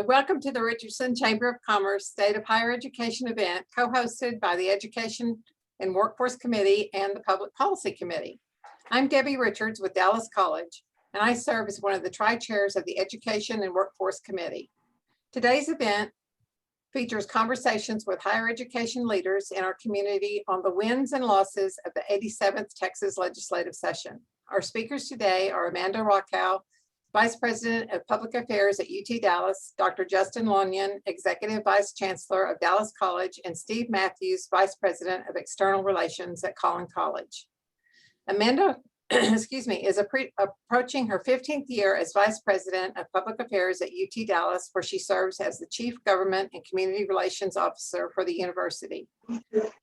Welcome to the Richardson Chamber of Commerce State of Higher Education event, co-hosted by the Education and Workforce Committee and the Public Policy Committee. I'm Debbie Richards with Dallas College, and I serve as one of the tri-chairs of the Education and Workforce Committee. Today's event features conversations with higher education leaders in our community on the wins and losses of the 87th Texas legislative session. Our speakers today are Amanda Rockow, Vice President of Public Affairs at UT Dallas, Dr. Justin Lonyon, Executive Vice Chancellor of Dallas College, and Steve Matthews, Vice President of External Relations at Collin College. Amanda, is approaching her 15th year as Vice President of Public Affairs at UT Dallas, where she serves as the Chief Government and Community Relations Officer for the university.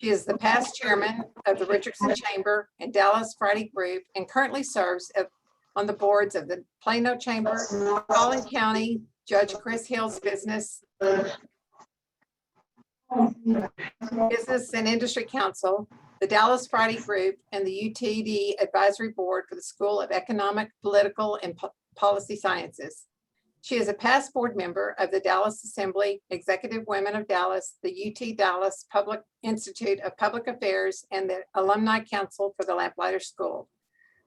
She is the past chairman of the Richardson Chamber and Dallas Friday Group, and currently serves on the boards of the Plano Chamber, Collin County, Judge Chris Hill's Business and Industry Council, the Dallas Friday Group, and the UTD Advisory Board for the School of Economic, Political, and Policy Sciences. She is a past board member of the Dallas Assembly, Executive Women of Dallas, the UT Dallas Public Institute of Public Affairs, and the Alumni Council for the Lamplighter School.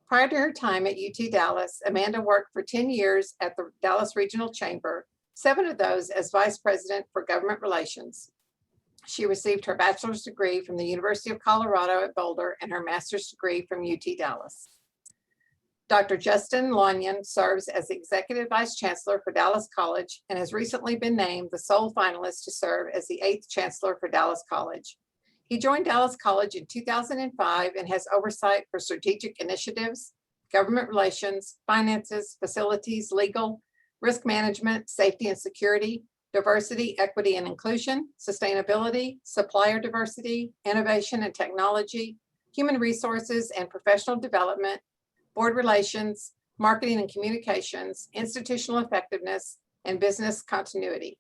Prior to her time at UT Dallas, Amanda worked for 10 years at the Dallas Regional Chamber, 7 of those as Vice President for Government Relations. She received her bachelor's degree from the University of Colorado at Boulder and her master's degree from UT Dallas. Dr. Justin Lonyon serves as Executive Vice Chancellor for Dallas College and has recently been named the sole finalist to serve as the 8th Chancellor for Dallas College. He joined Dallas College in 2005 and has oversight for strategic initiatives, government relations, finances, facilities, legal, risk management, safety and security, diversity, equity and inclusion, sustainability, supplier diversity, innovation and technology, human resources and professional development, board relations, marketing and communications, institutional effectiveness, and business continuity.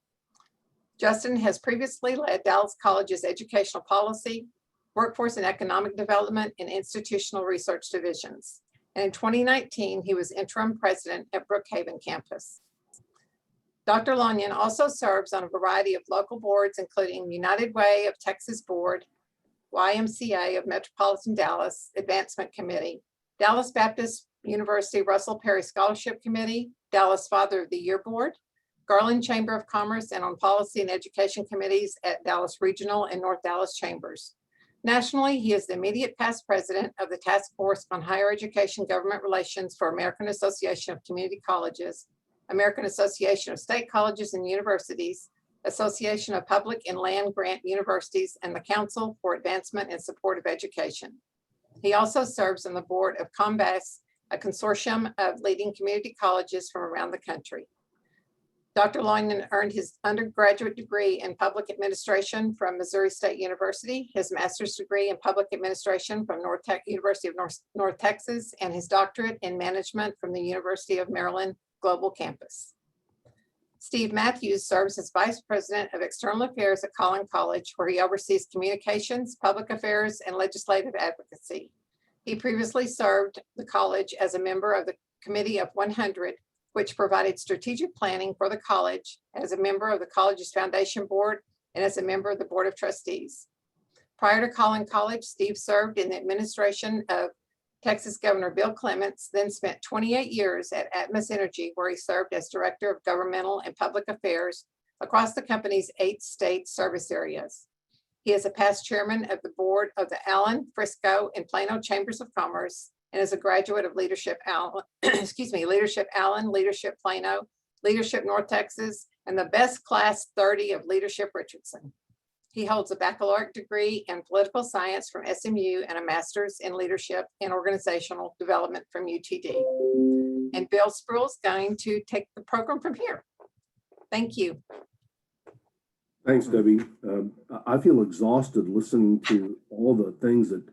Justin has previously led Dallas College's educational policy, workforce and economic development, and institutional research divisions. And in 2019, he was interim president at Brookhaven campus. Dr. Lonyon also serves on a variety of local boards, including United Way of Texas Board, YMCA of Metropolitan Dallas Advancement Committee, Dallas Baptist University Russell Perry Scholarship Committee, Dallas Father of the Year Board, Garland Chamber of Commerce, and on policy and education committees at Dallas Regional and North Dallas Chambers. Nationally, he is the immediate past president of the Task Force on Higher Education Government Relations for American Association of Community Colleges, American Association of State Colleges and Universities, Association of Public and Land Grant Universities, and the Council for Advancement and Support of Education. He also serves on the board of COMBAS, a consortium of leading community colleges from around the country. Dr. Lonyon earned his undergraduate degree in public administration from Missouri State University, his master's degree in public administration from University of North Texas, and his doctorate in management from the University of Maryland Global Campus. Steve Matthews serves as Vice President of External Affairs at Collin College, where he oversees communications, public affairs, and legislative advocacy. He previously served the college as a member of the Committee of 100, which provided strategic planning for the college, as a member of the college's foundation board, and as a member of the Board of Trustees. Prior to Collin College, Steve served in the administration of Texas Governor Bill Clements, then spent 28 years at Atmos Energy, where he served as Director of Governmental and Public Affairs across the company's 8 state service areas. He is a past chairman of the board of the Allen, Frisco, and Plano Chambers of Commerce, and is a graduate of Leadership Allen, Leadership Allen, Leadership Plano, Leadership North Texas, and the best class 30 of Leadership Richardson. He holds a baccalaureate degree in political science from SMU and a master's in leadership and organizational development from UTD. And Bill Spruill's going to take the program from here. Thank you. Thanks, Debbie. I feel exhausted listening to all the things that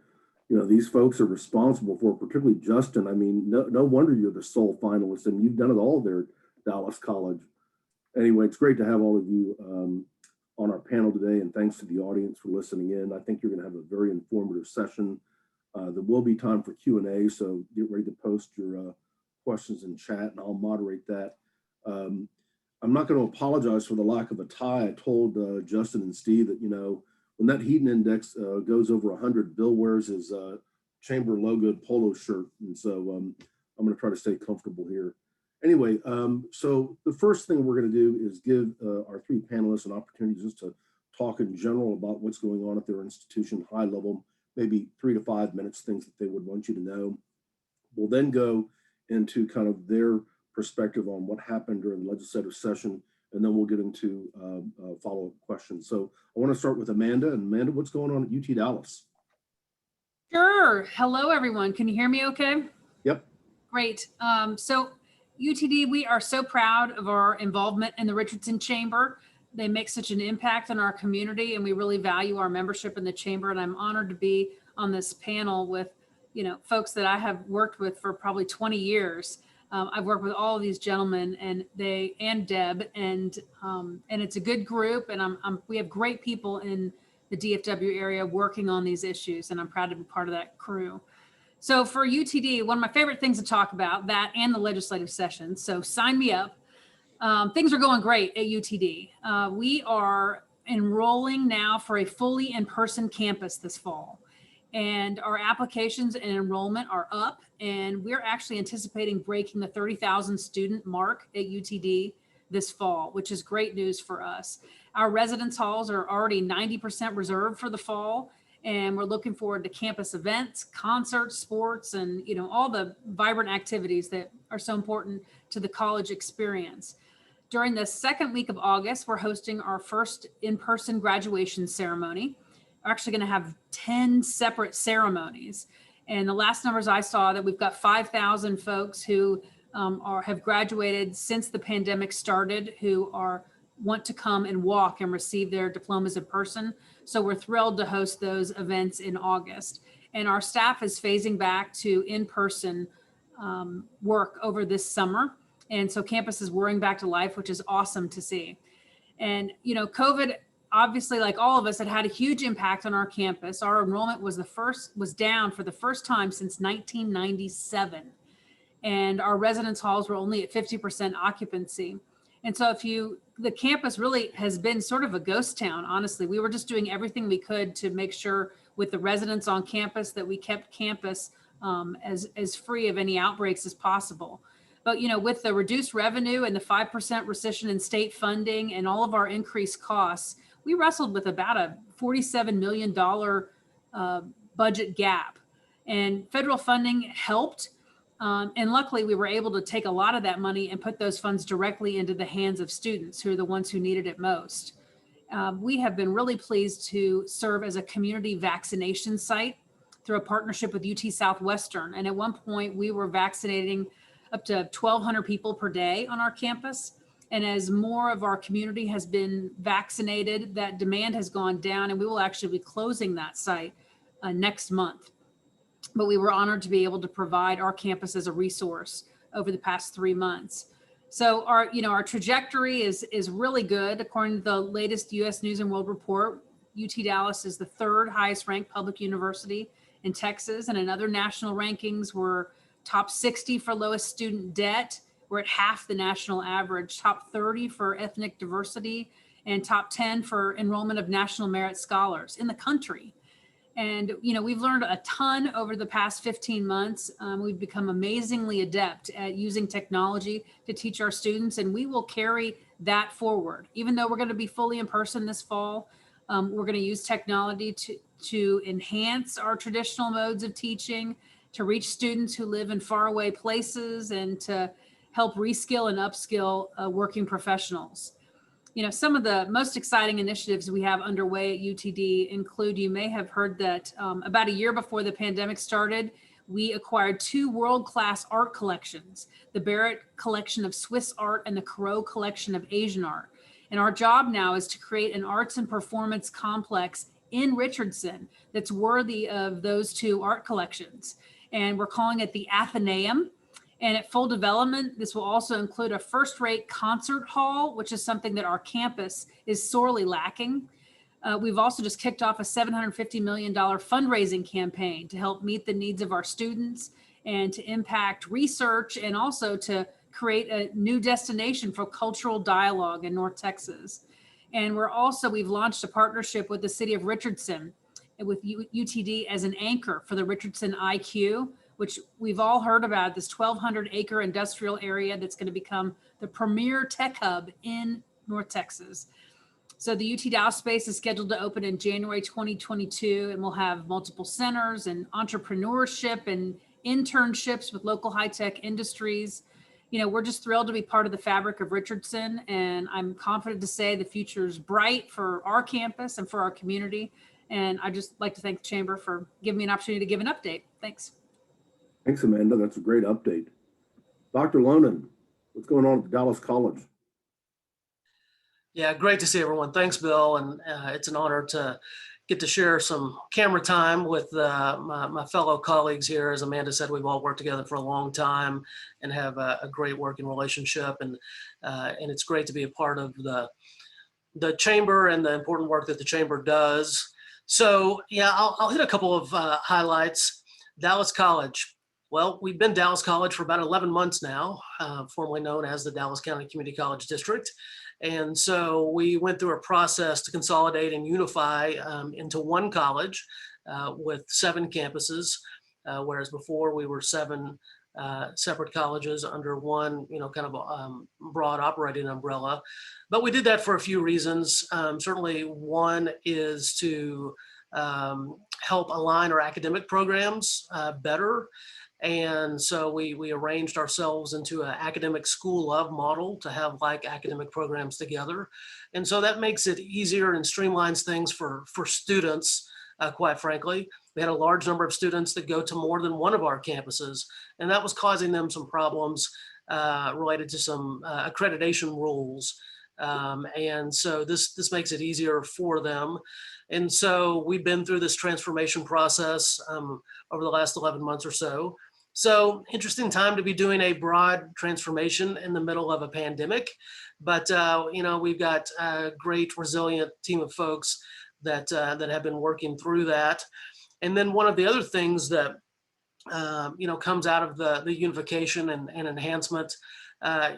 these folks are responsible for, particularly Justin. I mean, no wonder you're the sole finalist, and you've done it all there at Dallas College. Anyway, it's great to have all of you on our panel today, and thanks to the audience for listening in. I think you're going to have a very informative session. There will be time for Q&A, so get ready to post your questions in chat, and I'll moderate that. I'm not going to apologize for the lack of a tie. I told Justin and Steve that, when that heating index goes over 100, Bill wears his chamber logoed polo shirt. And so I'm going to try to stay comfortable here. Anyway, so the first thing we're going to do is give our three panelists an opportunity just to talk in general about what's going on at their institution, high level, maybe 3 to 5 minutes, things that they would want you to know. We'll then go into kind of their perspective on what happened during the legislative session, and then we'll get into follow-up questions. So I want to start with Amanda. And Amanda, what's going on at UT Dallas? Sure. Hello, everyone. Can you hear me okay? Yep. Great. So UTD, we are so proud of our involvement in the Richardson Chamber. They make such an impact on our community, and we really value our membership in the chamber. And I'm honored to be on this panel with, folks that I have worked with for probably 20 years. I've worked with all of these gentlemen and Deb, and it's a good group. And we have great people in the DFW area working on these issues, and I'm proud to be part of that crew. So for UTD, one of my favorite things to talk about, that and the legislative session. So sign me up. Things are going great at UTD. We are enrolling now for a fully in-person campus this fall. And our applications and enrollment are up, and we're actually anticipating breaking the 30,000 student mark at UTD this fall, which is great news for us. Our residence halls are already 90% reserved for the fall, and we're looking forward to campus events, concerts, sports, and all the vibrant activities that are so important to the college experience. During the second week of August, we're hosting our first in-person graduation ceremony. We're actually going to have 10 separate ceremonies. And the last numbers I saw that we've got 5,000 folks who have graduated since the pandemic started, who want to come and walk and receive their diplomas in person. So we're thrilled to host those events in August. And our staff is phasing back to in-person work over this summer. And so campus is whirring back to life, which is awesome to see. And, COVID, obviously, like all of us, it had a huge impact on our campus. Our enrollment was down for the first time since 1997. And our residence halls were only at 50% occupancy. And so the campus really has been sort of a ghost town, honestly. We were just doing everything we could to make sure with the residents on campus that we kept campus as free of any outbreaks as possible. But, with the reduced revenue and the 5% recession in state funding and all of our increased costs, we wrestled with about a $47 million budget gap. And federal funding helped. And luckily, we were able to take a lot of that money and put those funds directly into the hands of students who are the ones who needed it most. We have been really pleased to serve as a community vaccination site through a partnership with UT Southwestern. And at one point, we were vaccinating up to 1,200 people per day on our campus. And as more of our community has been vaccinated, that demand has gone down, and we will actually be closing that site next month. But we were honored to be able to provide our campus as a resource over the past 3 months. So our trajectory is really good. According to the latest U.S. News and World Report, UT Dallas is the third highest ranked public university in Texas, and in other national rankings, we're top 60 for lowest student debt. We're at half the national average, top 30 for ethnic diversity, and top 10 for enrollment of national merit scholars in the country. And, we've learned a ton over the past 15 months. We've become amazingly adept at using technology to teach our students, and we will carry that forward. Even though we're going to be fully in person this fall, we're going to use technology to enhance our traditional modes of teaching, to reach students who live in faraway places, and to help reskill and upskill working professionals. Some of the most exciting initiatives we have underway at UTD include, you may have heard that about a year before the pandemic started, we acquired 2 world-class art collections, the Barrett collection of Swiss art and the Corot collection of Asian art. And our job now is to create an arts and performance complex in Richardson that's worthy of those 2 art collections. And we're calling it the Athenaeum. And at full development, this will also include a first-rate concert hall, which is something that our campus is sorely lacking. We've also just kicked off a $750 million fundraising campaign to help meet the needs of our students and to impact research, and also to create a new destination for cultural dialogue in North Texas. And we've launched a partnership with the city of Richardson and with UTD as an anchor for the Richardson IQ, which we've all heard about, this 1,200 acre industrial area that's going to become the premier tech hub in North Texas. So the UT Dallas space is scheduled to open in January 2022, and we'll have multiple centers and entrepreneurship and internships with local high-tech industries. We're just thrilled to be part of the fabric of Richardson, and I'm confident to say the future is bright for our campus and for our community. And I'd just like to thank the Chamber for giving me an opportunity to give an update. Thanks. Thanks, Amanda. That's a great update. Dr. Lonan, what's going on at Dallas College? Yeah, great to see everyone. Thanks, Bill. And it's an honor to get to share some camera time with my fellow colleagues here. As Amanda said, we've all worked together for a long time and have a great working relationship. And it's great to be a part of the Chamber and the important work that the Chamber does. So yeah, I'll hit a couple of highlights. Dallas College. Well, we've been Dallas College for about 11 months now, formerly known as the Dallas County Community College District. And so we went through a process to consolidate and unify into one college with 7 campuses, whereas before we were 7 separate colleges under one, kind of broad operating umbrella. But we did that for a few reasons. Certainly one is to help align our academic programs better. And so we arranged ourselves into an academic school of model to have like academic programs together. And so that makes it easier and streamlines things for students, quite frankly. We had a large number of students that go to more than one of our campuses, and that was causing them some problems related to some accreditation rules. And so this makes it easier for them. And so we've been through this transformation process over the last 11 months or so. So interesting time to be doing a broad transformation in the middle of a pandemic. But, we've got a great resilient team of folks that have been working through that. And then one of the other things that, comes out of the unification and enhancement,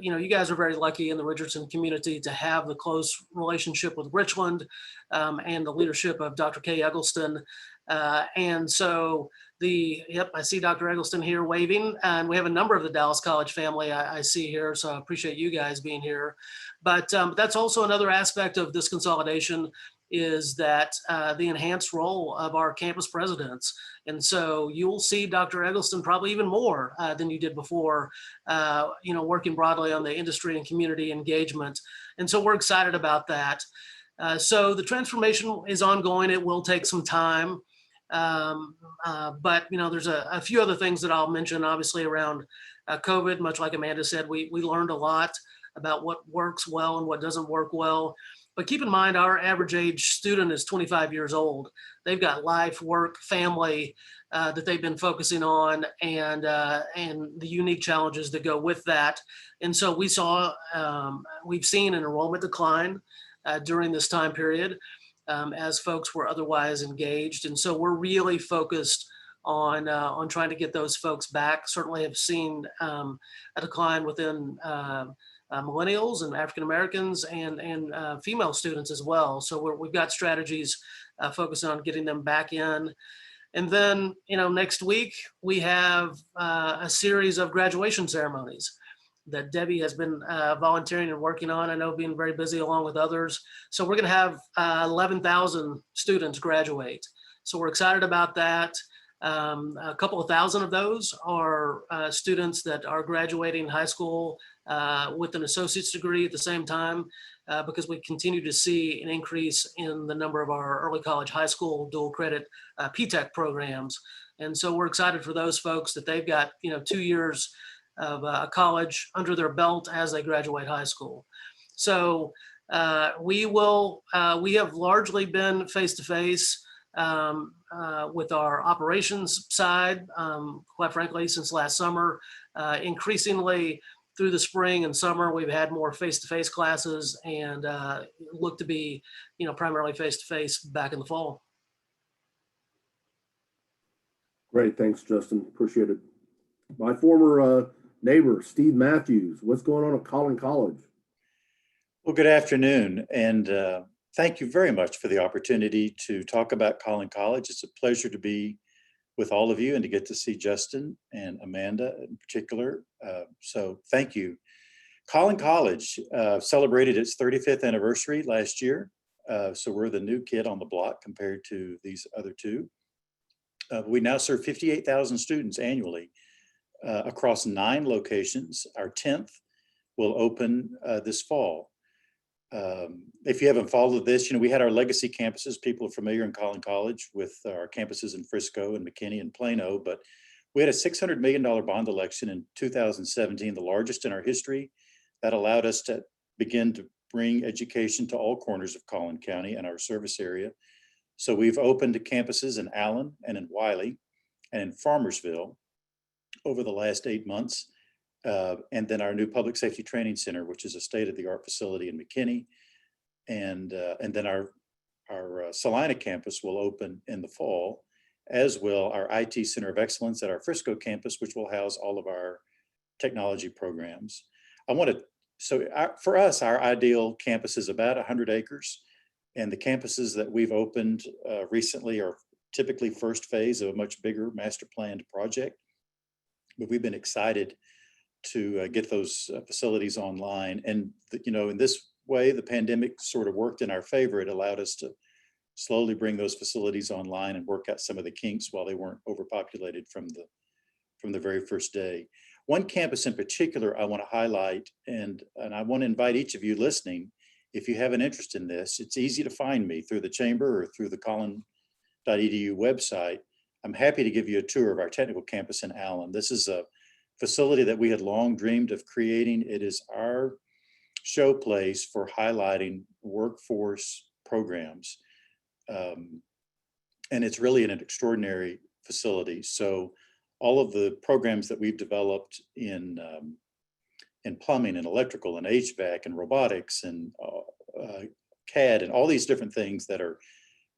you guys are very lucky in the Richardson community to have the close relationship with Richland and the leadership of Dr. Kay Eggleston. And so I see Dr. Eggleston here waving, and we have a number of the Dallas College family I see here, so I appreciate you guys being here. But that's also another aspect of this consolidation is that the enhanced role of our campus presidents. And so you'll see Dr. Eggleston probably even more than you did before, working broadly on the industry and community engagement. And so we're excited about that. So the transformation is ongoing. It will take some time. But there's a few other things that I'll mention, obviously around COVID. Much like Amanda said, we learned a lot about what works well and what doesn't work well. But keep in mind, our average age student is 25 years old. They've got life, work, family that they've been focusing on, and the unique challenges that go with that. And so we've seen an enrollment decline during this time period as folks were otherwise engaged. And so we're really focused on trying to get those folks back. Certainly have seen a decline within millennials and African Americans and female students as well. So we've got strategies focusing on getting them back in. And then, next week we have a series of graduation ceremonies that Debbie has been volunteering and working on. I know being very busy along with others. So we're going to have 11,000 students graduate. So we're excited about that. A couple of thousand of those are students that are graduating high school with an associate's degree at the same time, because we continue to see an increase in the number of our early college, high school, dual credit P-TECH programs. And so we're excited for those folks that they've got, 2 years of college under their belt as they graduate high school. So we have largely been face-to-face with our operations side, quite frankly, since last summer. Increasingly through the spring and summer, we've had more face-to-face classes and look to be, primarily face-to-face back in the fall. Great, thanks, Justin. Appreciate it. My former neighbor, Steve Matthews. What's going on at Collin College? Well, good afternoon, and thank you very much for the opportunity to talk about Collin College. It's a pleasure to be with all of you and to get to see Justin and Amanda in particular. So thank you. Collin College celebrated its 35th anniversary last year. So we're the new kid on the block compared to these other two. We now serve 58,000 students annually across 9 locations. Our 10th will open this fall. If you haven't followed this, we had our legacy campuses. People are familiar in Collin College with our campuses in Frisco and McKinney and Plano, but we had a $600 million bond election in 2017, the largest in our history. That allowed us to begin to bring education to all corners of Collin County and our service area. So we've opened campuses in Allen and in Wiley and in Farmersville over the last 8 months. And then our new Public Safety Training Center, which is a state-of-the-art facility in McKinney. And then our Salina campus will open in the fall, as will our IT Center of Excellence at our Frisco campus, which will house all of our technology programs. For us, our ideal campus is about 100 acres. And the campuses that we've opened recently are typically first phase of a much bigger master planned project. But we've been excited to get those facilities online. And, in this way, the pandemic sort of worked in our favor. It allowed us to slowly bring those facilities online and work out some of the kinks while they weren't overpopulated from the very first day. One campus in particular I want to highlight, and I want to invite each of you listening, if you have an interest in this, it's easy to find me through the chamber or through the collin.edu website. I'm happy to give you a tour of our technical campus in Allen. This is a facility that we had long dreamed of creating. It is our showplace for highlighting workforce programs. And it's really an extraordinary facility. So all of the programs that we've developed in plumbing and electrical and HVAC and robotics and CAD and all these different things that are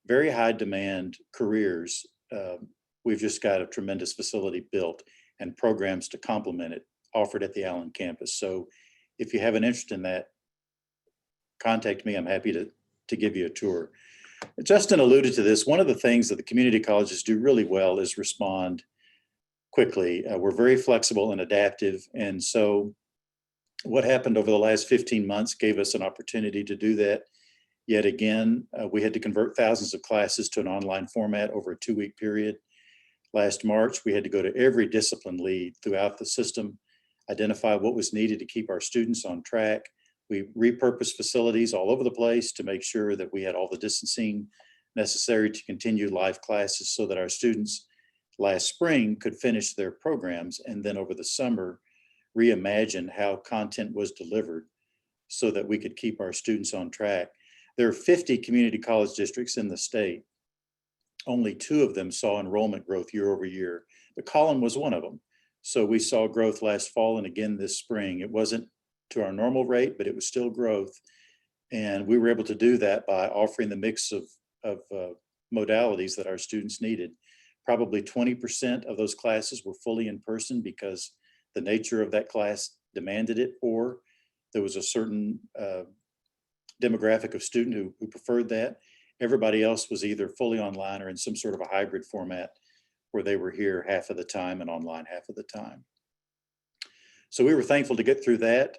very high demand careers, we've just got a tremendous facility built and programs to complement it offered at the Allen campus. So if you have an interest in that, contact me. I'm happy to give you a tour. Justin alluded to this. One of the things that the community colleges do really well is respond quickly. We're very flexible and adaptive. And so what happened over the last 15 months gave us an opportunity to do that. Yet again, we had to convert thousands of classes to an online format over a 2-week period. Last March, we had to go to every discipline lead throughout the system, identify what was needed to keep our students on track. We repurposed facilities all over the place to make sure that we had all the distancing necessary to continue live classes so that our students last spring could finish their programs, and then over the summer, reimagine how content was delivered so that we could keep our students on track. There are 50 community college districts in the state. Only 2 of them saw enrollment growth year over year, but Collin was one of them. So we saw growth last fall and again this spring. It wasn't to our normal rate, but it was still growth. And we were able to do that by offering the mix of modalities that our students needed. Probably 20% of those classes were fully in person because the nature of that class demanded it, or there was a certain demographic of student who preferred that. Everybody else was either fully online or in some sort of a hybrid format where they were here half of the time and online half of the time. So we were thankful to get through that.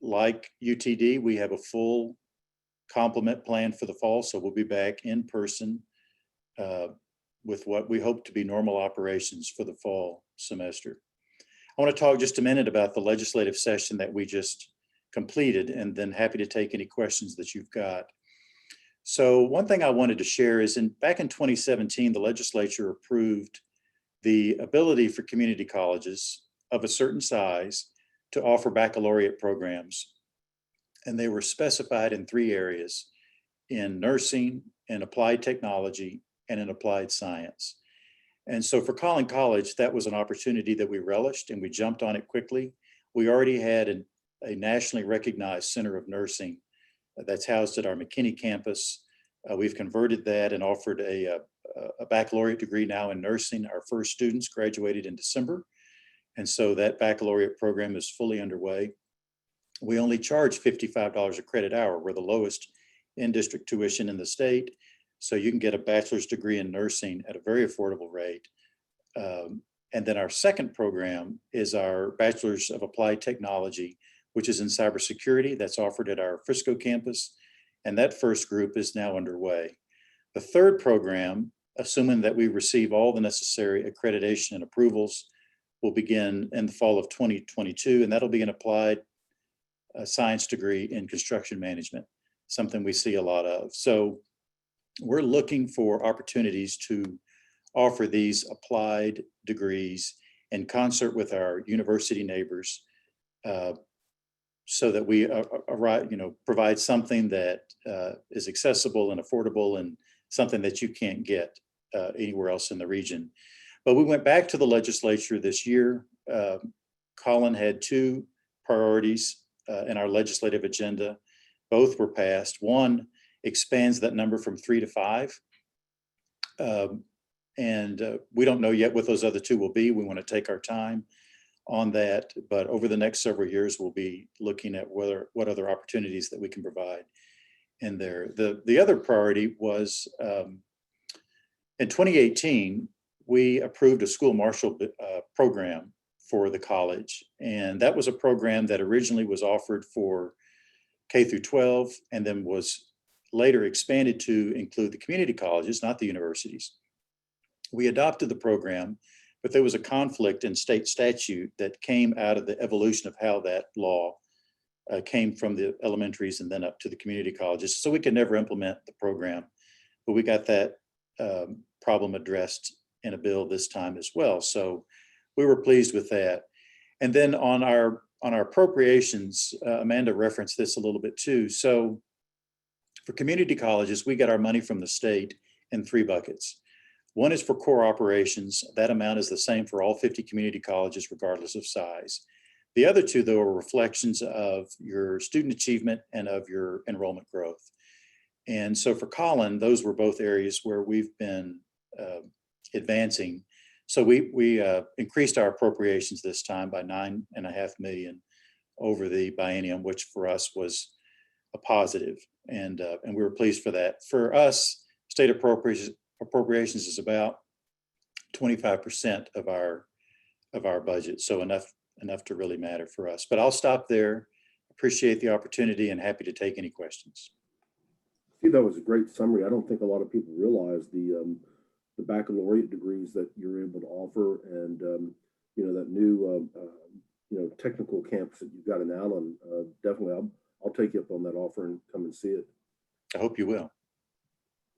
Like UTD, we have a full complement planned for the fall. So we'll be back in person with what we hope to be normal operations for the fall semester. I want to talk just a minute about the legislative session that we just completed, and then happy to take any questions that you've got. So one thing I wanted to share is back in 2017, the legislature approved the ability for community colleges of a certain size to offer baccalaureate programs. And they were specified in 3 areas: in nursing, in applied technology, and in applied science. And so for Collin College, that was an opportunity that we relished and we jumped on it quickly. We already had a nationally recognized center of nursing that's housed at our McKinney campus. We've converted that and offered a baccalaureate degree now in nursing. Our first students graduated in December, And so that baccalaureate program is fully underway. We only charge $55 a credit hour. We're the lowest in-district tuition in the state. So you can get a bachelor's degree in nursing at a very affordable rate. And then our second program is our Bachelor's of Applied Technology, which is in cybersecurity. That's offered at our Frisco campus. And that first group is now underway. The third program, assuming that we receive all the necessary accreditation and approvals, will begin in the fall of 2022, and that'll be an applied science degree in construction management, something we see a lot of. So we're looking for opportunities to offer these applied degrees in concert with our university neighbors, so that we provide something that is accessible and affordable and something that you can't get anywhere else in the region. But we went back to the legislature this year. Collin had two priorities in our legislative agenda. Both were passed. One expands that number from 3 to 5. And we don't know yet what those other two will be. We want to take our time on that. But over the next several years, we'll be looking at what other opportunities that we can provide in there. The other priority was in 2018, we approved a school marshal program for the college. And that was a program that originally was offered for K through 12 and then was later expanded to include the community colleges, not the universities. We adopted the program, but there was a conflict in state statute that came out of the evolution of how that law came from the elementaries and then up to the community colleges. So we could never implement the program, but we got that problem addressed in a bill this time as well. So we were pleased with that. And then on our appropriations, Amanda referenced this a little bit too. So for community colleges, we get our money from the state in 3 buckets. One is for core operations. That amount is the same for all 50 community colleges, regardless of size. The other 2, though, are reflections of your student achievement and of your enrollment growth. And so for Collin, those were both areas where we've been advancing. So we increased our appropriations this time by $9.5 million over the biennium, which for us was a positive, and we were pleased for that. For us, state appropriations is about 25% of our budget, so enough to really matter for us. But I'll stop there. Appreciate the opportunity and happy to take any questions. I think that was a great summary. I don't think a lot of people realize the baccalaureate degrees that you're able to offer, and that new technical campus that you've got in Allen. Definitely, I'll take you up on that offer and come and see it. I hope you will.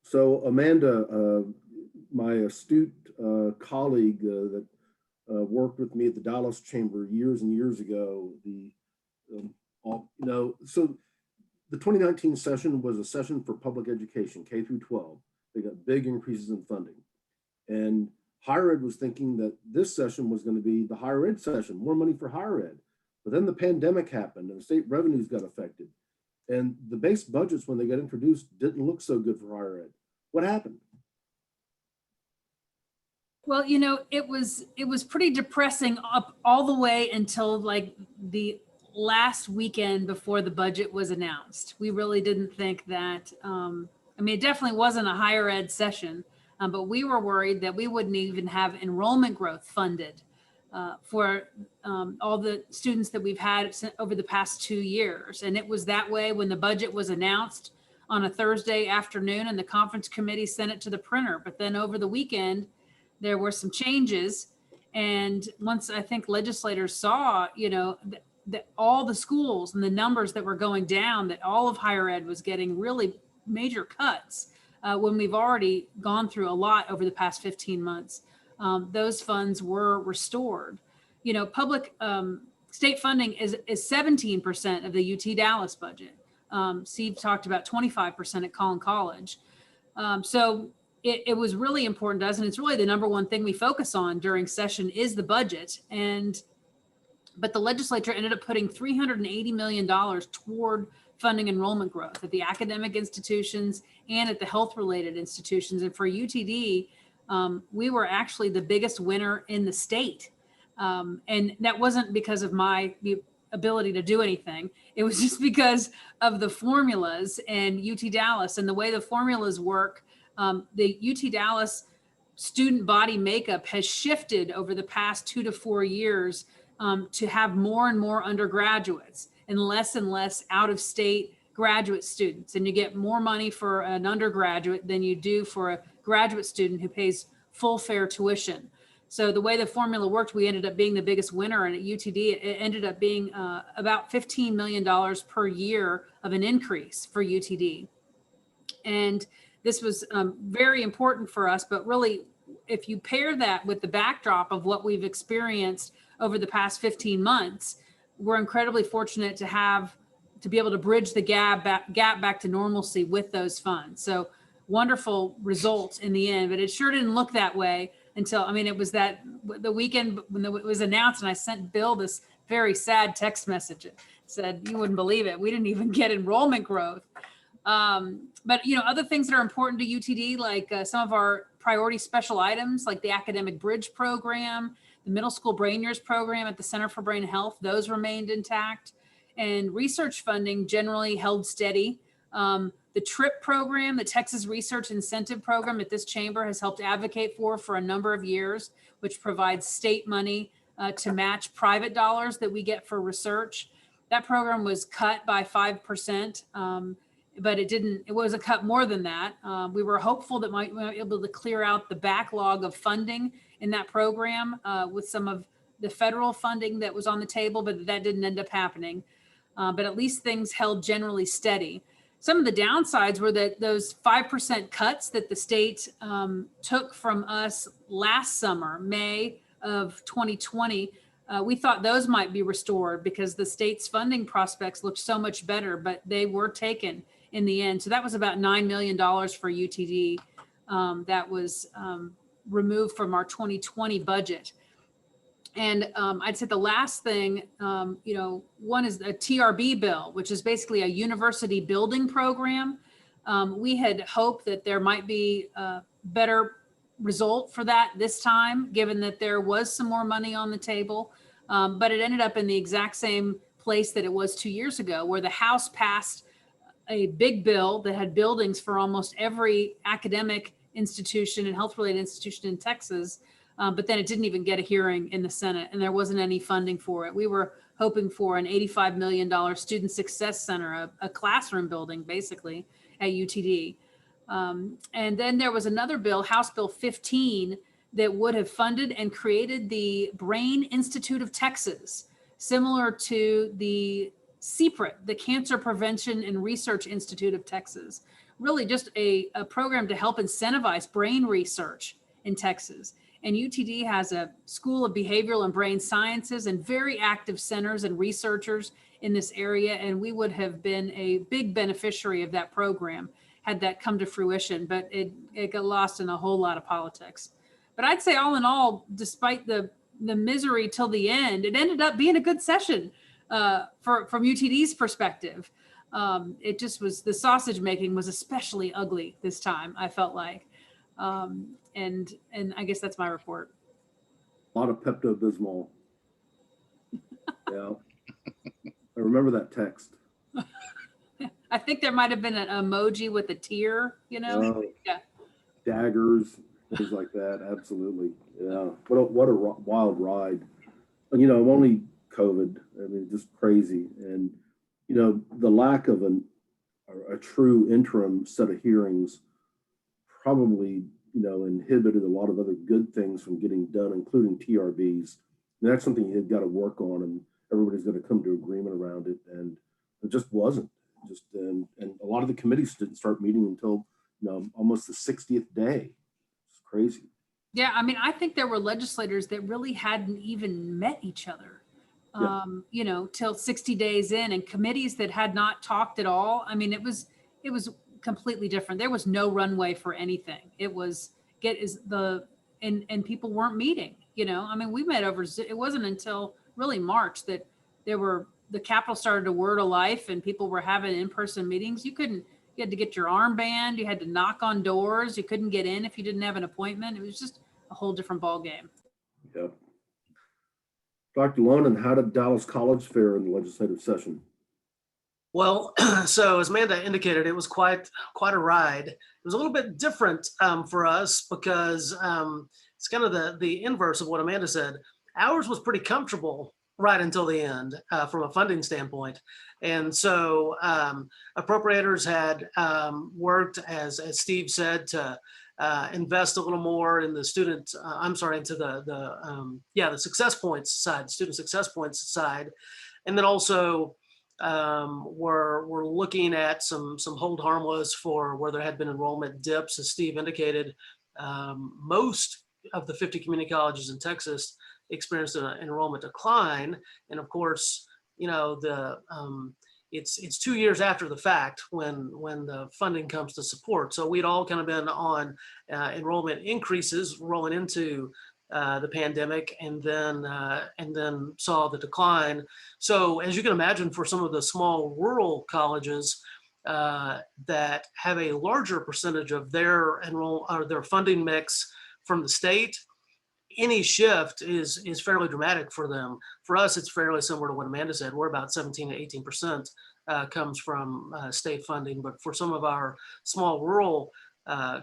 So Amanda, my astute colleague that worked with me at the Dallas Chamber years and years ago, so the 2019 session was a session for public education, K through 12. They got big increases in funding. And higher ed was thinking that this session was going to be the higher ed session, more money for higher ed. But then the pandemic happened and state revenues got affected. And the base budgets, when they got introduced, didn't look so good for higher ed. What happened? Well, it was pretty depressing up all the way until like the last weekend before the budget was announced. We really didn't think that, it definitely wasn't a higher ed session, but we were worried that we wouldn't even have enrollment growth funded for all the students that we've had over the past 2 years. And it was that way when the budget was announced on a Thursday afternoon and the conference committee sent it to the printer. But then over the weekend, there were some changes. And once I think legislators saw, that all the schools and the numbers that were going down, that all of higher ed was getting really major cuts when we've already gone through a lot over the past 15 months. Those funds were restored. Public state funding is 17% of the UT Dallas budget. Steve talked about 25% at Collin College. So it was really important to us, and it's really the number one thing we focus on during session is the budget. But the legislature ended up putting $380 million toward funding enrollment growth at the academic institutions and at the health-related institutions. And for UTD, we were actually the biggest winner in the state And that wasn't because of my ability to do anything. It was just because of the formulas and UT Dallas and the way the formulas work. The UT Dallas student body makeup has shifted over the past 2 to 4 years to have more and more undergraduates and less out-of-state graduate students. And you get more money for an undergraduate than you do for a graduate student who pays full fare tuition. So the way the formula worked, we ended up being the biggest winner. And at UTD, it ended up being about $15 million per year of an increase for UTD. And this was very important for us. But really, if you pair that with the backdrop of what we've experienced over the past 15 months, we're incredibly fortunate to be able to bridge the gap back to normalcy with those funds. So wonderful results in the end, but it sure didn't look that way until, it was the weekend when it was announced, and I sent Bill this very sad text message. It said, you wouldn't believe it, we didn't even get enrollment growth. But other things that are important to UTD, like some of our priority special items, like the academic bridge program, the middle school brain years program at the Center for Brain Health, those remained intact. And research funding generally held steady. The TRIP program, the Texas Research Incentive Program at this chamber, has helped advocate for a number of years, which provides state money to match private dollars that we get for research. That program was cut by 5%, but it was a cut more than that. We were hopeful that we might be able to clear out the backlog of funding in that program with some of the federal funding that was on the table, but that didn't end up happening. But at least things held generally steady. Some of the downsides were that those 5% cuts that the state took from us last summer, May of 2020, we thought those might be restored because the state's funding prospects looked so much better, but they were taken in the end. So that was about $9 million for UTD that was removed from our 2020 budget. And I'd say the last thing, one is a TRB bill, which is basically a university building program. We had hoped that there might be a better result for that this time, given that there was some more money on the table. But it ended up in the exact same place that it was 2 years ago, where the House passed a big bill that had buildings for almost every academic institution and health-related institution in Texas. But then it didn't even get a hearing in the Senate, and there wasn't any funding for it. We were hoping for an $85 million student success center, a classroom building, basically, at UTD. And then there was another bill, House Bill 15, that would have funded and created the Brain Institute of Texas, similar to the CPRIT, the Cancer Prevention and Research Institute of Texas. Really just a program to help incentivize brain research in Texas. And UTD has a School of Behavioral and Brain Sciences and very active centers and researchers in this area. And we would have been a big beneficiary of that program had that come to fruition, but it got lost in a whole lot of politics. But I'd say all in all, despite the misery till the end, it ended up being a good session from UTD's perspective. It just was, the sausage making was especially ugly this time, I felt like. And I guess that's my report. A lot of Pepto-Bismol. Yeah. I remember that text. I think there might have been an emoji with a tear, Yeah. Daggers, things like that. Absolutely. Yeah. What a wild ride. And, only COVID. I mean, just crazy. And, the lack of a true interim set of hearings probably, inhibited a lot of other good things from getting done, including TRBs. And that's something you've got to work on, and everybody's got to come to agreement around it. And it just wasn't. And a lot of the committees didn't start meeting until almost the 60th day. It's crazy. Yeah, I think there were legislators that really hadn't even met each other, till 60 days in, and committees that had not talked at all. It was completely different. There was no runway for anything. It was and people weren't meeting. We met over. It wasn't until really March that the Capitol started to word of life and people were having in-person meetings. You had to get your armband. You had to knock on doors. You couldn't get in if you didn't have an appointment. It was just a whole different ball game. Yep. Dr. Lonan, how did Dallas College fare in the legislative session? Well, so as Amanda indicated, it was quite a ride. It was a little bit different for us because it's kind of the inverse of what Amanda said. Ours was pretty comfortable right until the end from a funding standpoint. And so appropriators had worked, as Steve said, to invest a little more in the student, into the success points side, student success points side. And then also we're looking at some hold harmless for where there had been enrollment dips, as Steve indicated. Most of the 50 community colleges in Texas experienced an enrollment decline, and of course, it's 2 years after the fact when the funding comes to support. So we'd all kind of been on enrollment increases rolling into the pandemic, and then saw the decline. So as you can imagine, for some of the small rural colleges that have a larger percentage of their their funding mix from the state, any shift is fairly dramatic for them. For us, it's fairly similar to what Amanda said. We're about 17 to 18% comes from state funding, but for some of our small rural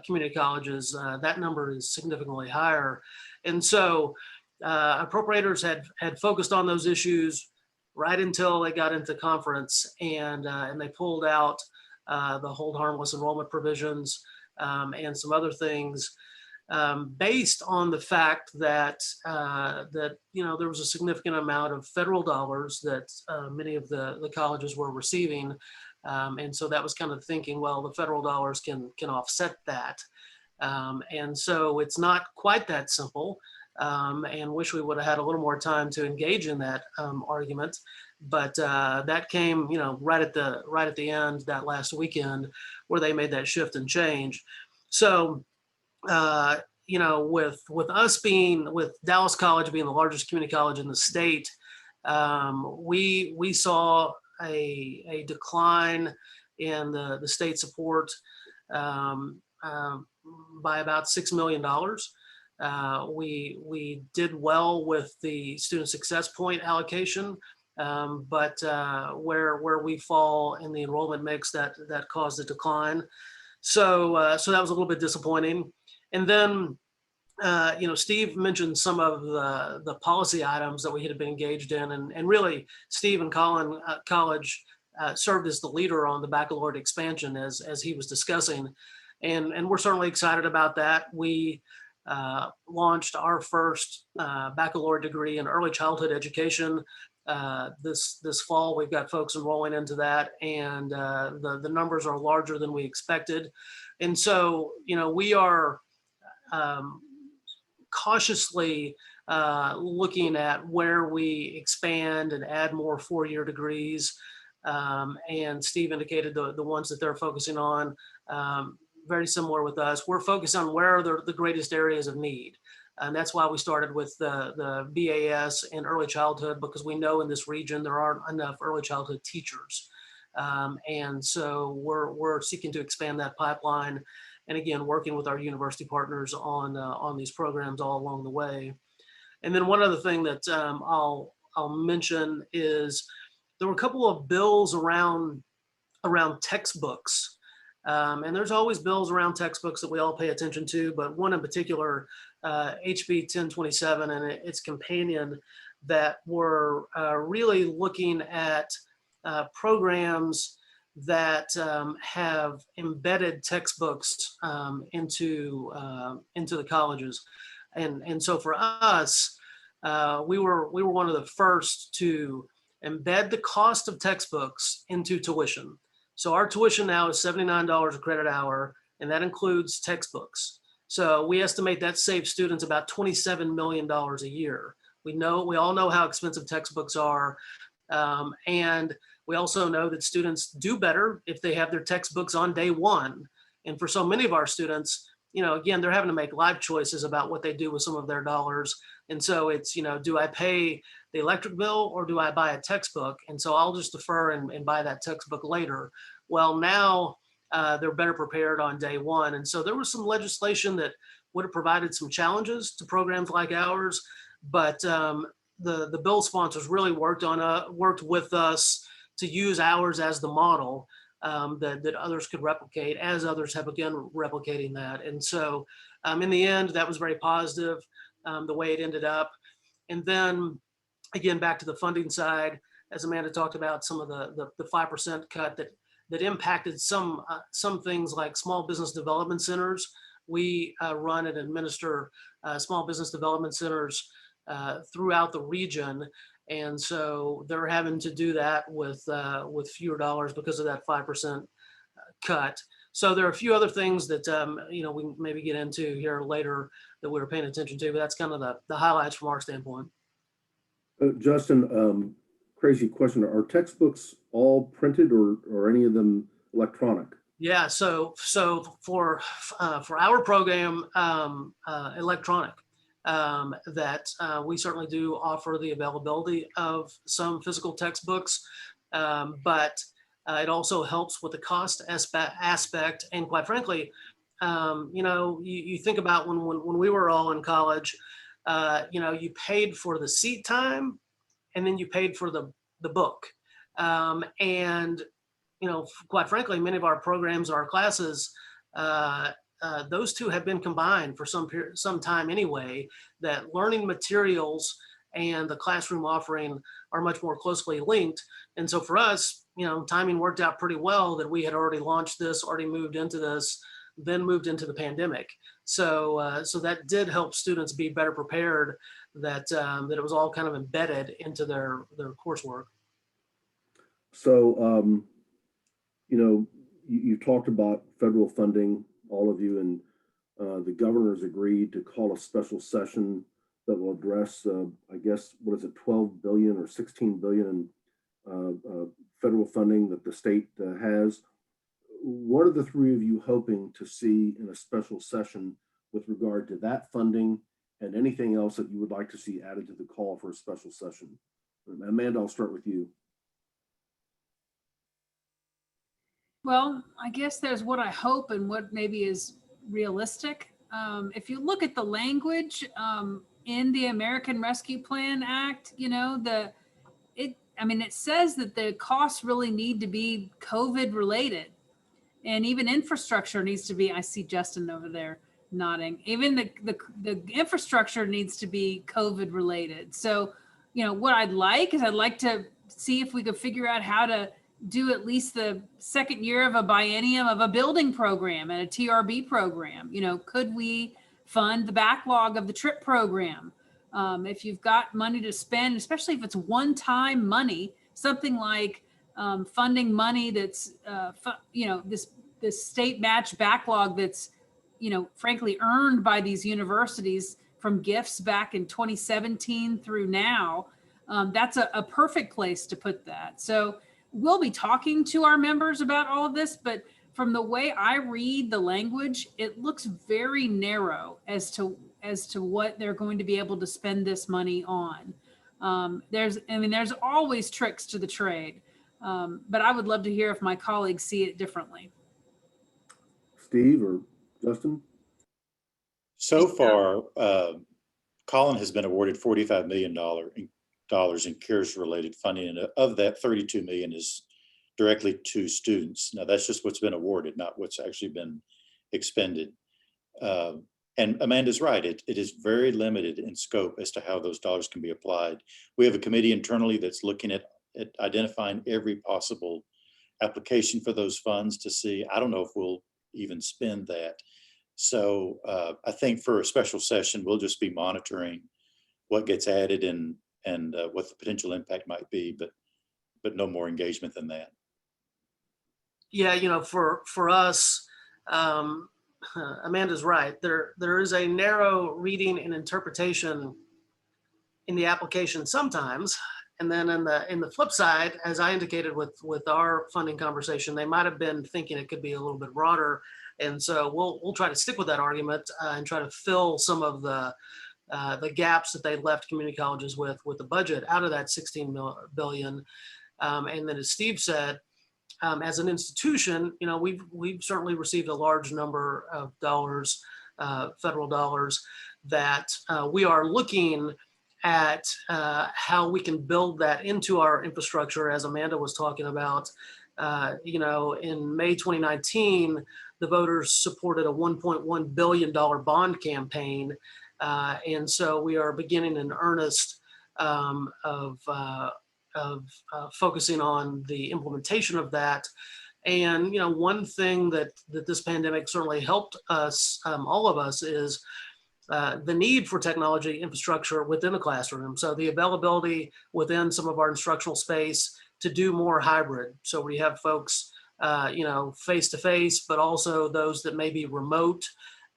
community colleges, that number is significantly higher. And so appropriators had focused on those issues right until they got into conference, and they pulled out the hold harmless enrollment provisions and some other things based on the fact that there was a significant amount of federal dollars that many of the colleges were receiving. And so that was kind of thinking, well, the federal dollars can offset that. And so it's not quite that simple, and wish we would have had a little more time to engage in that argument. But that came, right at the end that last weekend where they made that shift and change. So, with us with Dallas College being the largest community college in the state, we saw a decline in the state support by about $6 million. We did well with the student success point allocation, but where we fall in the enrollment mix, that caused a decline. So that was a little bit disappointing. And then, Steve mentioned some of the policy items that we had been engaged in, and really Steve and Collin College served as the leader on the baccalaureate expansion as he was discussing. And we're certainly excited about that. We launched our first baccalaureate degree in early childhood education this fall. We've got folks enrolling into that, and the numbers are larger than we expected. And so, we are cautiously looking at where we expand and add more four-year degrees. And Steve indicated the ones that they're focusing on, very similar with us. We're focused on where are the greatest areas of need. And that's why we started with the BAS in early childhood, because we know in this region there aren't enough early childhood teachers. And so we're seeking to expand that pipeline, and again, working with our university partners on these programs all along the way. And then one other thing that I'll mention is there were a couple of bills around textbooks. And there's always bills around textbooks that we all pay attention to, but one in particular, HB 1027 and its companion, that were really looking at programs that have embedded textbooks into the colleges. And so for us, we were one of the first to embed the cost of textbooks into tuition. So our tuition now is $79 a credit hour, and that includes textbooks. So we estimate that saves students about $27 million a year. We all know how expensive textbooks are. And we also know that students do better if they have their textbooks on day one. And for so many of our students, again, they're having to make life choices about what they do with some of their dollars. And so it's, do I pay the electric bill or do I buy a textbook? And so I'll just defer and buy that textbook later. Well, now they're better prepared on day one. And so there was some legislation that would have provided some challenges to programs like ours. But the bill sponsors really worked with us to use ours as the model that others could replicate, as others have begun replicating that. And so in the end, that was very positive, the way it ended up. And then again, back to the funding side, as Amanda talked about, some of the 5% cut that impacted some things like small business development centers. We run and administer small business development centers throughout the region. And so they're having to do that with fewer dollars because of that 5% cut. So there are a few other things that we can maybe get into here later that we were paying attention to, but that's kind of the highlights from our standpoint. Justin, crazy question. Are textbooks all printed or any of them electronic? Yeah, so for our program, electronic, that we certainly do offer the availability of some physical textbooks, but it also helps with the cost aspect. And quite frankly, you think about when we were all in college, you paid for the seat time and then you paid for the book. And quite frankly, many of our programs, our classes, those two have been combined for some time anyway, that learning materials and the classroom offering are much more closely linked. And so for us, timing worked out pretty well that we had already launched this, already moved into this, then moved into the pandemic. So that did help students be better prepared, that it was all kind of embedded into their coursework. So, you talked about federal funding, all of you, and the governor's agreed to call a special session that will address, I guess, what is it, 12 billion or 16 billion in federal funding that the state has. What are the three of you hoping to see in a special session with regard to that funding and anything else that you would like to see added to the call for a special session? Amanda, I'll start with you. Well, I guess there's what I hope and what maybe is realistic. If you look at the language in the American Rescue Plan Act, it says that the costs really need to be COVID related, and even infrastructure needs to be. I see Justin over there nodding. Even the infrastructure needs to be COVID related. So, what I'd like to see if we could figure out how to do at least the second year of a biennium of a building program and a TRB program. Could we fund the backlog of the TRIP program? If you've got money to spend, especially if it's one-time money, something like funding money that's, this state match backlog that's, frankly earned by these universities from gifts back in 2017 through now, that's a perfect place to put that. So we'll be talking to our members about all of this, but from the way I read the language, it looks very narrow as to what they're going to be able to spend this money on. There's always tricks to the trade, but I would love to hear if my colleagues see it differently. Steve or Justin? So far, Collin has been awarded $45 million in CARES-related funding, and of that, 32 million is directly to students. Now, that's just what's been awarded, not what's actually been expended. And Amanda's right, it is very limited in scope as to how those dollars can be applied. We have a committee internally that's looking at identifying every possible application for those funds to see. I don't know if we'll even spend that. So I think for a special session, we'll just be monitoring what gets added and what the potential impact might be, but no more engagement than that. Yeah, for us, Amanda's right. There is a narrow reading and interpretation in the application sometimes, and then in the flip side, as I indicated with our funding conversation, they might have been thinking it could be a little bit broader, and so we'll try to stick with that argument and try to fill some of the gaps that they left community colleges with the budget out of that 16 billion. And then as Steve said, as an institution, we've certainly received a large number of dollars, federal dollars, that we are looking at how we can build that into our infrastructure, as Amanda was talking about. In May 2019, the voters supported a $1.1 billion bond campaign. And so we are beginning in earnest of focusing on the implementation of that. And one thing that this pandemic certainly helped us, all of us, is the need for technology infrastructure within the classroom. So the availability within some of our instructional space to do more hybrid. So we have folks, face to face, but also those that may be remote.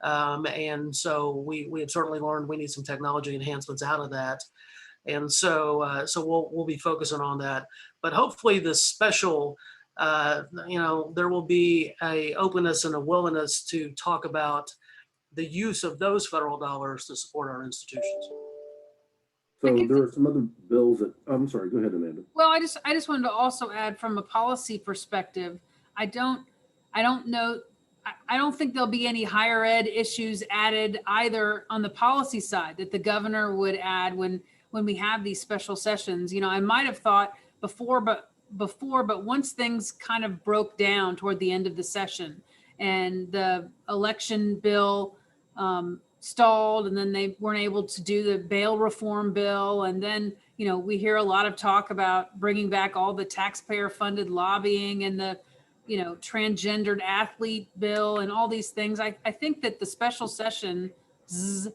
And so we have certainly learned we need some technology enhancements out of that. And so we'll be focusing on that. But hopefully this special, there will be a openness and a willingness to talk about the use of those federal dollars to support our institutions. So there are some other bills that, I'm sorry, go ahead, Amanda. Well, I just wanted to also add from a policy perspective, I don't think there'll be any higher ed issues added either on the policy side that the governor would add when we have these special sessions. I might have thought before, but once things kind of broke down toward the end of the session and the election bill stalled, and then they weren't able to do the bail reform bill. And then, we hear a lot of talk about bringing back all the taxpayer funded lobbying and the, transgendered athlete bill and all these things. I think that the special sessions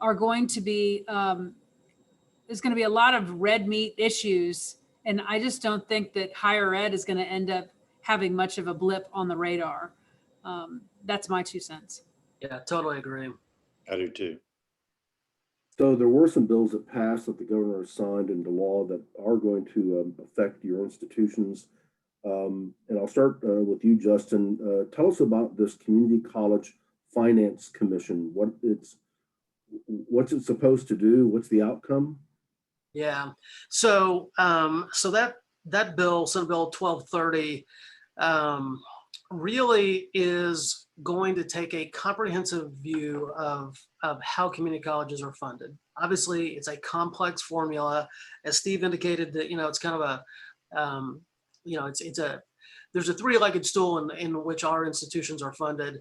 are going to be, there's going to be a lot of red meat issues. And I just don't think that higher ed is going to end up having much of a blip on the radar. That's my 2 cents. Yeah, totally agree. I do too. So there were some bills that passed that the governor signed into law that are going to affect your institutions. And I'll start with you, Justin. Tell us about this Community College Finance Commission. What's it supposed to do? What's the outcome? Yeah. So that bill, Senate Bill 1230, really is going to take a comprehensive view of how community colleges are funded. Obviously, it's a complex formula, as Steve indicated. That it's kind of there's a three-legged stool in which our institutions are funded,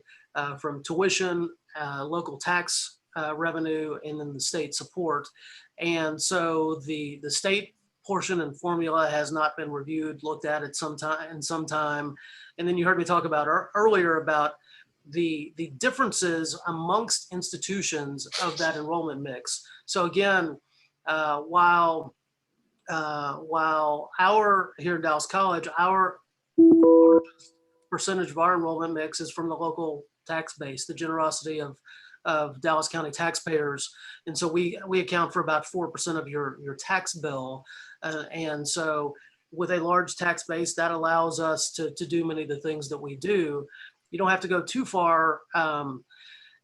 from tuition, local tax revenue, and then the state support. And so the state portion and formula has not been reviewed, looked at in some time. And then you heard me talk about earlier about the differences amongst institutions of that enrollment mix. So again, while our here in Dallas College, our largest percentage of our enrollment mix is from the local tax base, the generosity of Dallas County taxpayers. And so we account for about 4% of your tax bill. And so with a large tax base, that allows us to do many of the things that we do. You don't have to go too far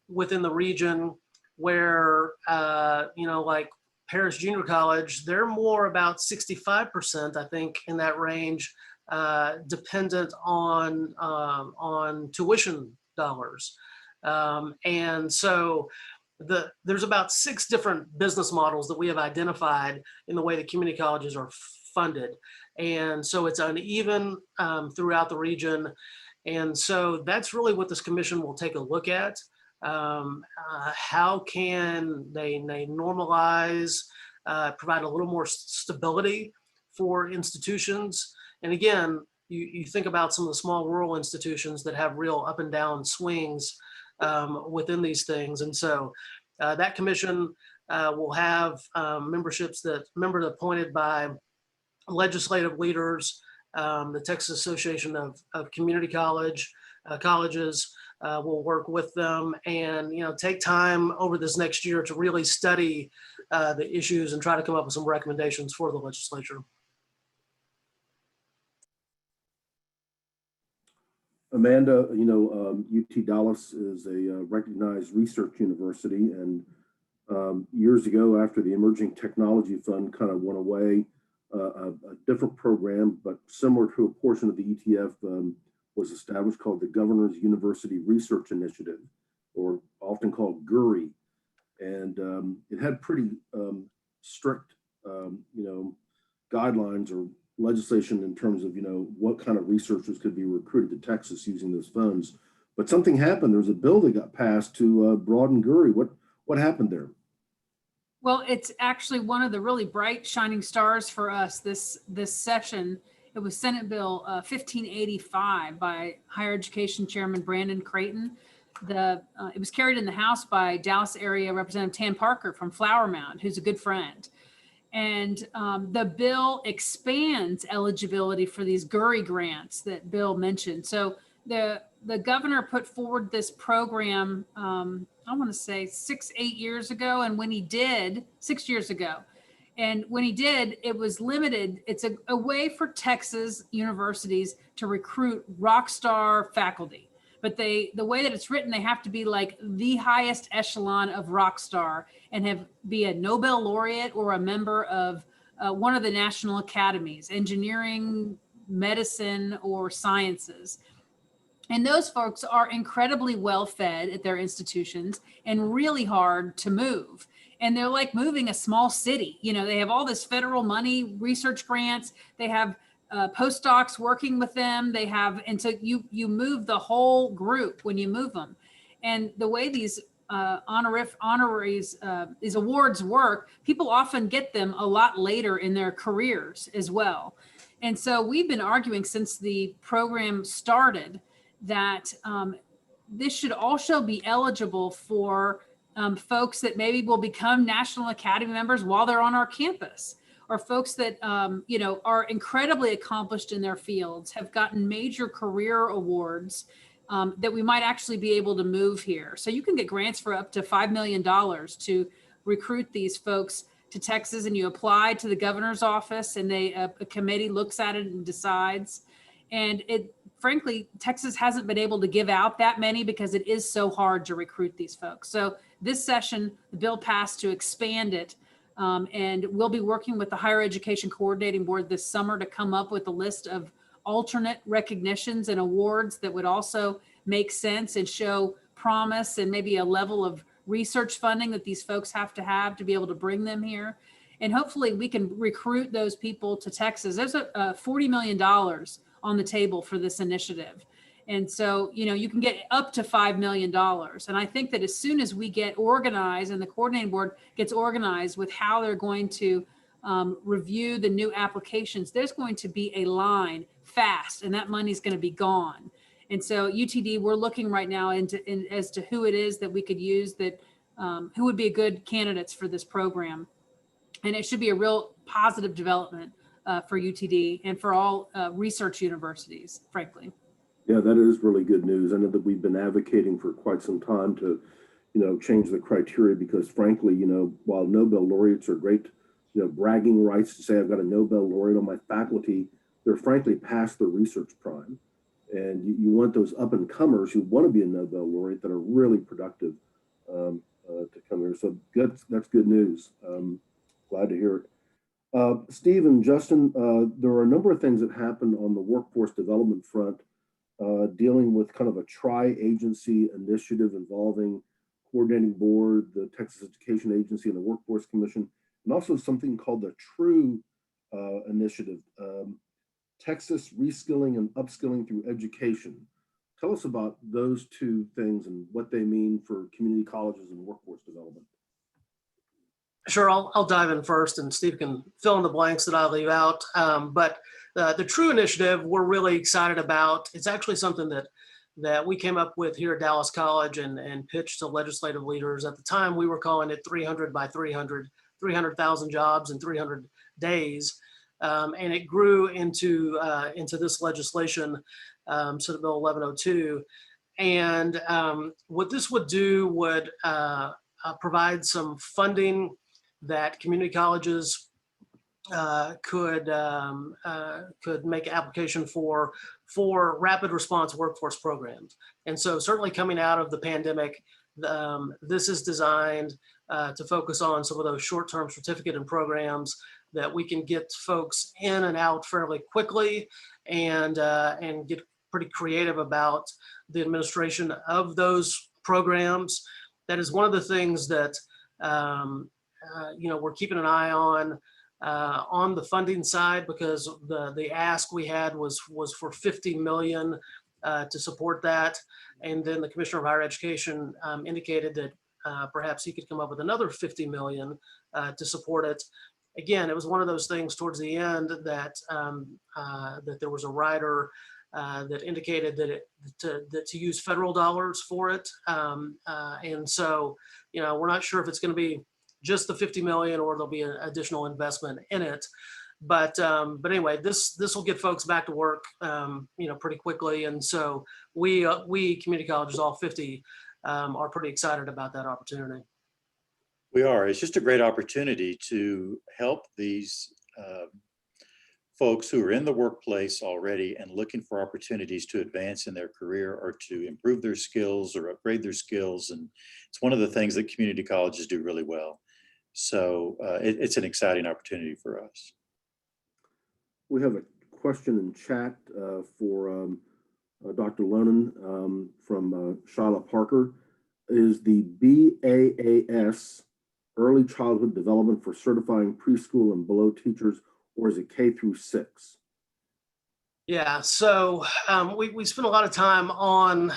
within the region where, like Paris Junior College, they're more about 65%, I think, in that range, dependent on tuition dollars. And so there's about 6 different business models that we have identified in the way the community colleges are funded. And so it's uneven throughout the region. And so that's really what this commission will take a look at. How can they normalize, provide a little more stability for institutions? And again, you think about some of the small rural institutions that have real up and down swings within these things. And so that commission will have members appointed by legislative leaders, the Texas Association of Community Colleges will work with them, and take time over this next year to really study the issues and try to come up with some recommendations for the legislature. Amanda, UT Dallas is a recognized research university, and years ago, after the Emerging Technology Fund kind of went away, a different program, but similar to a portion of the ETF, was established called the Governor's University Research Initiative, or often called GURI. And it had pretty strict, guidelines or legislation in terms of, what kind of researchers could be recruited to Texas using those funds. But something happened. There was a bill that got passed to broaden GURI. What happened there? Well, it's actually one of the really bright shining stars for us this session. It was Senate Bill 1585 by Higher Education Chairman Brandon Creighton. It was carried in the House by Dallas area Representative Tan Parker from Flower Mound, who's a good friend. And the bill expands eligibility for these GURI grants that Bill mentioned. So the governor put forward this program, I want to say 6-8 years ago. And when he did, 6 years ago, and when he did, it was limited. It's a way for Texas universities to recruit rock star faculty. But the way that it's written, they have to be like the highest echelon of rock star and be a Nobel laureate or a member of one of the national academies, engineering, medicine, or sciences. And those folks are incredibly well fed at their institutions and really hard to move. And they're like moving a small city. They have all this federal money, research grants. They have postdocs working with them. And so you move the whole group when you move them. And the way these honoraries, these awards work, people often get them a lot later in their careers as well. And so we've been arguing since the program started that this should also be eligible for folks that maybe will become National Academy members while they're on our campus, or folks that are incredibly accomplished in their fields, have gotten major career awards that we might actually be able to move here. So you can get grants for up to $5 million to recruit these folks to Texas, and you apply to the governor's office, and a committee looks at it and decides. And frankly, Texas hasn't been able to give out that many because it is so hard to recruit these folks. So this session, the bill passed to expand it. And we'll be working with the Higher Education Coordinating Board this summer to come up with a list of alternate recognitions and awards that would also make sense and show promise, and maybe a level of research funding that these folks have to be able to bring them here. And hopefully we can recruit those people to Texas. There's a $40 million on the table for this initiative. And so, you can get up to $5 million. And I think that as soon as we get organized and the coordinating board gets organized with how they're going to review the new applications, there's going to be a line fast, and that money's going to be gone. And so UTD, we're looking right now as to who it is that we could use, that who would be good candidates for this program. And it should be a real positive development for UTD and for all research universities, frankly. Yeah, that is really good news. I know that we've been advocating for quite some time to, change the criteria because frankly, while Nobel laureates are great, bragging rights to say I've got a Nobel laureate on my faculty, they're frankly past their research prime. And you want those up and comers who want to be a Nobel laureate that are really productive to come here. So that's good news. Glad to hear it. Steve and Justin, there are a number of things that happened on the workforce development front dealing with kind of a tri-agency initiative involving coordinating board, the Texas Education Agency, and the Workforce Commission, and also something called the TRUE initiative, Texas Reskilling and Upskilling Through Education. Tell us about those two things and what they mean for community colleges and workforce development. Sure, I'll dive in first, and Steve can fill in the blanks that I'll leave out. But the TRUE initiative, we're really excited about. It's actually something that we came up with here at Dallas College and pitched to legislative leaders. At the time, we were calling it 300 by 300, 300,000 jobs in 300 days. And it grew into this legislation, Senate Bill 1102. And what this would do would provide some funding that community colleges could make application for rapid response workforce programs. And so certainly coming out of the pandemic, this is designed to focus on some of those short-term certificate and programs that we can get folks in and out fairly quickly and get pretty creative about the administration of those programs. That is one of the things that we're keeping an eye on the funding side, because the ask we had was for 50 million to support that. And then the Commissioner of Higher Education indicated that perhaps he could come up with another 50 million to support it. Again, it was one of those things towards the end that that there was a rider that indicated that to use federal dollars for it. And so, we're not sure if it's going to be just the 50 million or there'll be an additional investment in it. But anyway, this will get folks back to work, pretty quickly. And so we community colleges, all 50, are pretty excited about that opportunity. We are. It's just a great opportunity to help these folks who are in the workplace already and looking for opportunities to advance in their career or to improve their skills or upgrade their skills. And it's one of the things that community colleges do really well. So it's an exciting opportunity for us. We have a question in chat for Dr. Lonan from Shyla Parker. Is the BAAS Early Childhood Development for certifying preschool and below teachers, or is it K through 6? Yeah, so we spent a lot of time on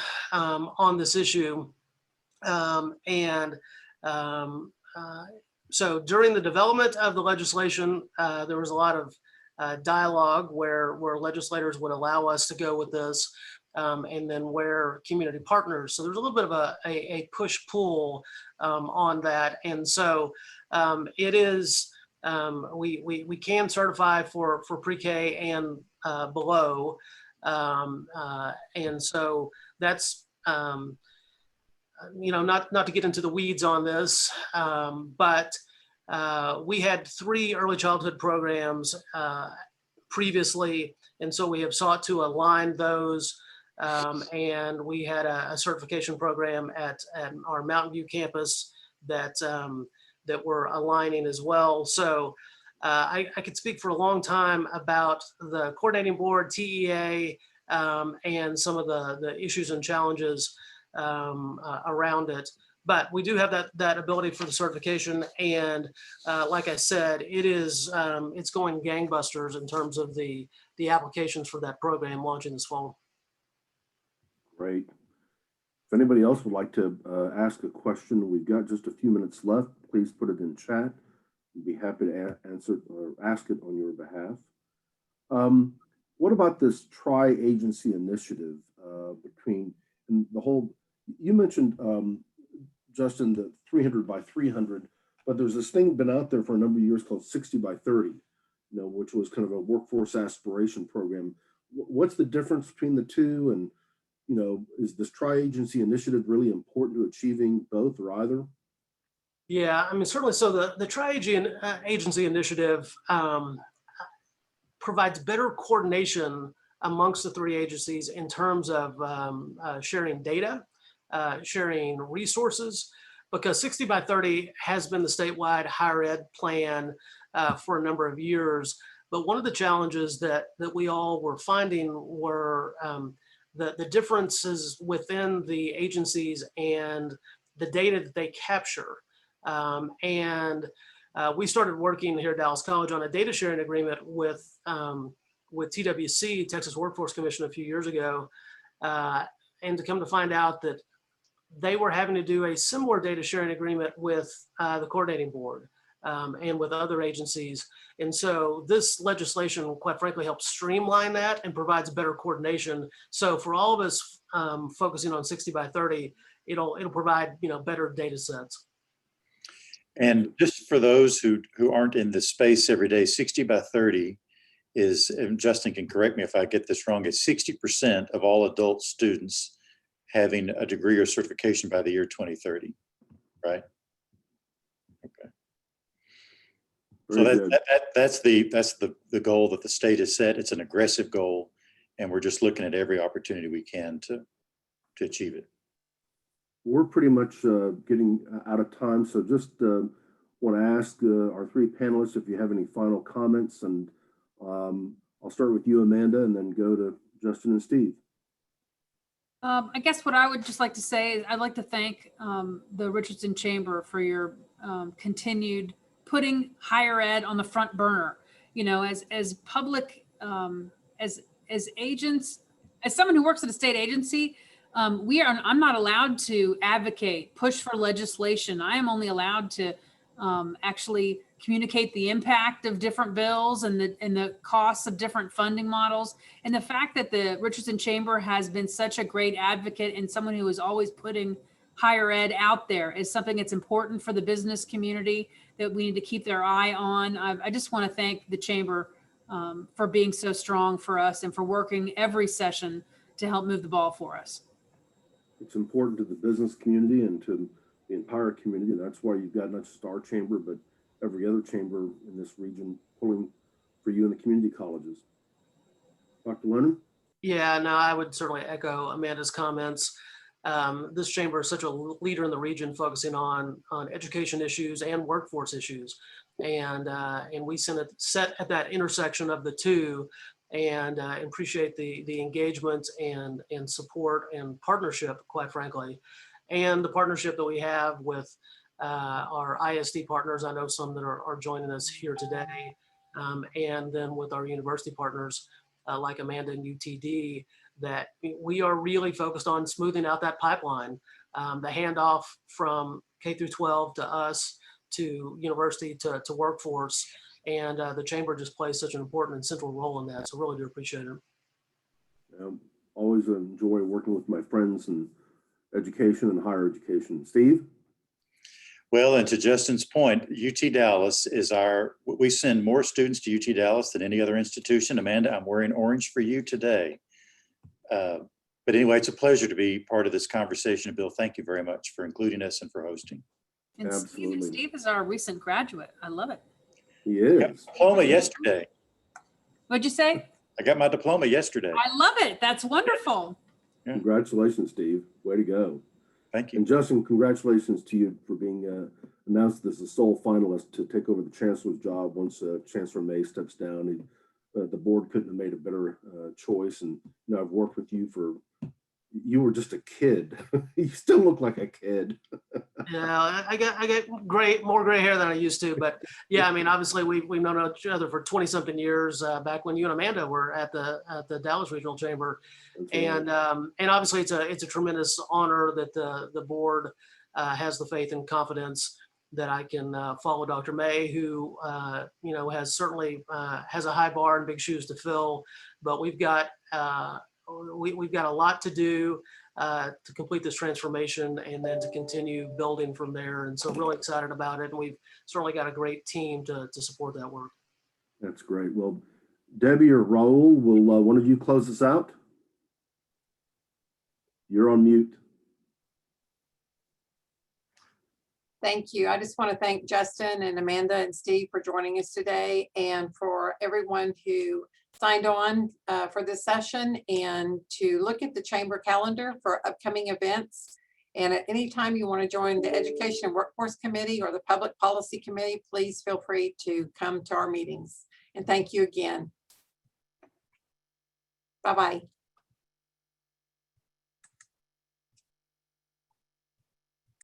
this issue, so during the development of the legislation, there was a lot of dialogue where legislators would allow us to go with this, and then where community partners. So there's a little bit of a push-pull on that, and so it is. We can certify for pre-K and below, and so that's not to get into the weeds on this, but we had 3 early childhood programs previously, and so we have sought to align those, and we had a certification program at our Mountain View campus that we're aligning as well. So I could speak for a long time about the coordinating board, TEA, and some of the issues and challenges around it. But we do have that ability for the certification, and like I said, it's going gangbusters in terms of the applications for that program launching this fall. Great. If anybody else would like to ask a question, we've got just a few minutes left. Please put it in chat. We'd be happy to answer or ask it on your behalf. What about this tri-agency initiative between the whole, you mentioned, Justin, the 300 by 300, but there's this thing been out there for a number of years called 60 by 30, which was kind of a workforce aspiration program. What's the difference between the two? And, is this tri-agency initiative really important to achieving both or either? Yeah, I mean, certainly. So the tri-agency initiative provides better coordination amongst the 3 agencies in terms of sharing data, sharing resources, because 60 by 30 has been the statewide higher ed plan for a number of years. But one of the challenges that we all were finding were the differences within the agencies and the data that they capture. We started working here at Dallas College on a data sharing agreement with TWC, Texas Workforce Commission, a few years ago, and to come to find out that they were having to do a similar data sharing agreement with the coordinating board and with other agencies. And so this legislation, quite frankly, helps streamline that and provides better coordination. So for all of us focusing on 60 by 30, it'll provide better data sets. And just for those who aren't in the space every day, 60 by 30 is, and Justin can correct me if I get this wrong, it's 60% of all adult students having a degree or certification by the year 2030, right? Okay. So that's the goal that the state has set. It's an aggressive goal, and we're just looking at every opportunity we can to achieve it. We're pretty much getting out of time, so just want to ask our 3 panelists if you have any final comments, and I'll start with you, Amanda, and then go to Justin and Steve. I guess what I would just like to say is I'd like to thank the Richardson Chamber for your continued putting higher ed on the front burner. You know, as public, as agents, as someone who works at a state agency, I'm not allowed to advocate, push for legislation. I am only allowed to actually communicate the impact of different bills and the costs of different funding models. And the fact that the Richardson Chamber has been such a great advocate and someone who is always putting higher ed out there is something that's important for the business community that we need to keep their eye on. I just want to thank the Chamber for being so strong for us and for working every session to help move the ball for us. It's important to the business community and to the entire community. And that's why you've got not just our chamber, but every other chamber in this region pulling for you in the community colleges. Dr. Lennon? Yeah, no, I would certainly echo Amanda's comments. This chamber is such a leader in the region, focusing on education issues and workforce issues. And we set at that intersection of the two, and appreciate the engagement and support and partnership, quite frankly, and the partnership that we have with our ISD partners. I know some that are joining us here today, and then with our university partners like Amanda and UTD, that we are really focused on smoothing out that pipeline, the handoff from K through 12 to us, to university, to workforce. And the chamber just plays such an important and central role in that. So really do appreciate it. Always enjoy working with my friends in education and higher education. Steve? Well, and to Justin's point, UT Dallas is we send more students to UT Dallas than any other institution. Amanda, I'm wearing orange for you today. But anyway, it's a pleasure to be part of this conversation. Bill, thank you very much for including us and for hosting. And Absolutely. Steve is our recent graduate. I love it. He I got is. my diploma yesterday. What'd you say? I got my diploma yesterday. I love it. That's wonderful. Yeah. Congratulations, Steve. Way to go. Thank you. And Justin, congratulations to you for being announced as the sole finalist to take over the chancellor's job once Chancellor May steps down. The board couldn't have made a better choice. And I've worked with you you were just a kid. You still look like a kid. Yeah, I get more gray hair than I used to, but yeah, I mean, obviously we've known each other for 20 something years, back when you and Amanda were at the Dallas Regional Chamber. And obviously it's a tremendous honor that the board has the faith and confidence that I can follow Dr. May, who has certainly has a high bar and big shoes to fill, but we've got a lot to do to complete this transformation, and then to continue building from there. And so really excited about it. And we've certainly got a great team to support that work. That's great. Well, Debbie or Raul, will one of you close us out? You're on mute. Thank you. I just want to thank Justin and Amanda and Steve for joining us today, and for everyone who signed on for this session, and to look at the chamber calendar for upcoming events. And at any time you want to join the Education and Workforce Committee or the Public Policy Committee, please feel free to come to our meetings. And thank you again. Bye-bye.